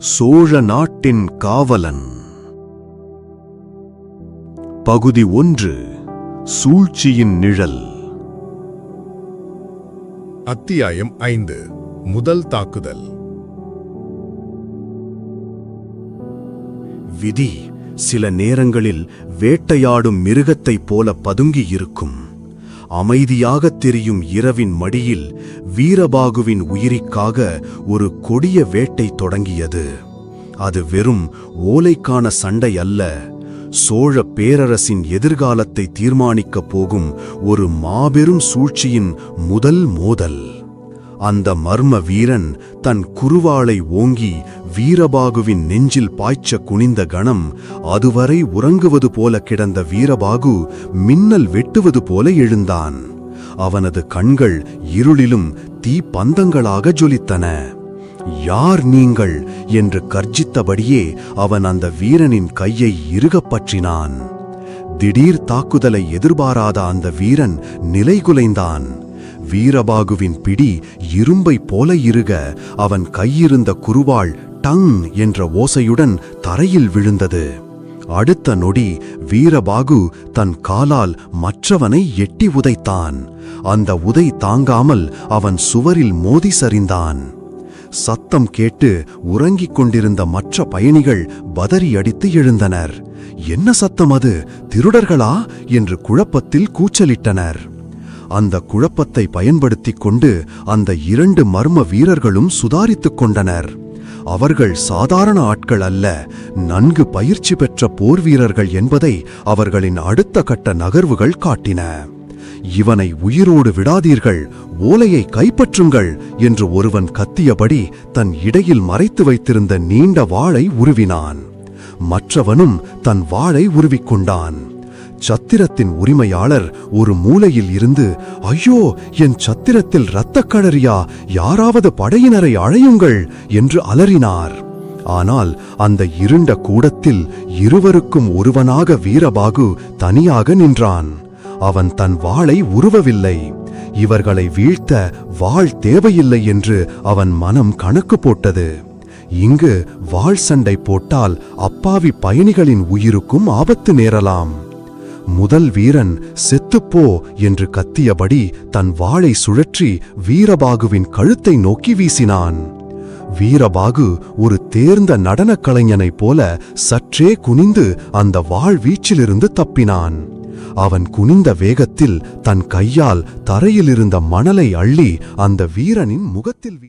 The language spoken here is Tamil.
சோழ நாட்டின் காவலன். பகுதி 1. சூழ்ச்சியின் நிழல். அத்தியாயம் 5. முதல் தாக்குதல். விதி சில நேரங்களில் வேட்டையாடும் மிருகத்தைப் போல பதுங்கி இருக்கும். அமைதியாகத் தெரியும் இரவின் மடியில் வீரபாகுவின் உயிரிக்காக ஒரு கொடிய வேட்டை தொடங்கியது. அது வெறும் ஓலைக்கான சண்டை அல்ல, சோழ பேரரசின் எதிர்காலத்தை தீர்மானிக்கப் போகும் ஒரு மாபெரும் சூழ்ச்சியின் முதல் மோதல். அந்த மர்ம வீரன் தன் குருவாளை ஓங்கி வீரபாகுவின் நெஞ்சில் பாய்ச்ச குனிந்த கணம், அதுவரை உறங்குவது போல கிடந்த வீரபாகு மின்னல் வெட்டுவது போல எழுந்தான். அவனது கண்கள் இருளிலும் தீப்பந்தங்களாக ஜொலித்தன. யார் நீங்கள் என்று கர்ஜித்தபடியே அவன் அந்த வீரனின் கையை இறுகப் பற்றினான். திடீர் தாக்குதலை எதிர்பாராத அந்த வீரன் நிலைகுலைந்தான். வீரபாகுவின் பிடி இரும்பை போல இறுக அவன் கையிருந்த குருவாள் டங் என்ற ஓசையுடன் தரையில் விழுந்தது. அடுத்த நொடி வீரபாகு தன் காலால் மற்றவனை எட்டி உதைத்தான். அந்த உதை தாங்காமல் அவன் சுவரில் மோதி சரிந்தான். சத்தம் கேட்டு உறங்கிக் கொண்டிருந்த மற்ற பயணிகள் பதறியடித்து எழுந்தனர். என்ன சத்தம் அது? திருடர்களா என்று குழப்பத்தில் கூச்சலிட்டனர். அந்த குழப்பத்தை பயன்படுத்திக் கொண்டு அந்த 2 மர்ம வீரர்களும் சுதாரித்துக் கொண்டனர். அவர்கள் சாதாரண ஆட்கள் அல்ல, நன்கு பயிற்சி பெற்ற போர் வீரர்கள் என்பதை அவர்களின் அடுத்த கட்ட நகர்வுகள் காட்டின. இவனை உயிரோடு விடாதீர்கள், ஓலையை கைப்பற்றுங்கள் என்று ஒருவன் கத்தியபடி தன் இடையில் மறைத்து வைத்திருந்த நீண்ட வாளை உருவினான். மற்றவனும் தன் வாளை உருவிக்கொண்டான். சத்திரத்தின் உரிமையாளர் ஒரு மூலையில் இருந்து, ஐயோ, என் சத்திரத்தில் இரத்தக்களரியா, யாராவது படையினரை அழையுங்கள் என்று அலறினார். ஆனால் அந்த இருண்ட கூடத்தில் இருவருக்கும் ஒருவனாக வீரபாகு தனியாக நின்றான். அவன் தன் வாளை உருவவில்லை. இவர்களை வீழ்த்த வாள் தேவையில்லை என்று அவன் மனம் கணக்கு போட்டது. இங்கு வாள் சண்டை போட்டால் அப்பாவி பயணிகளின் உயிருக்கும் ஆபத்து நேரலாம். முதல் வீரன் செத்துப்போ என்று கத்தியபடி தன் வாளை சுழற்றி வீரபாகுவின் கழுத்தை நோக்கி வீசினான். வீரபாகு ஒரு தேர்ந்த நடனக் கலைஞனைப் போல சற்றே குனிந்து அந்த வாள் வீச்சிலிருந்து தப்பினான். அவன் குனிந்த வேகத்தில் தன் கையால் தரையிலிருந்த மணலை அள்ளி அந்த வீரனின் முகத்தில்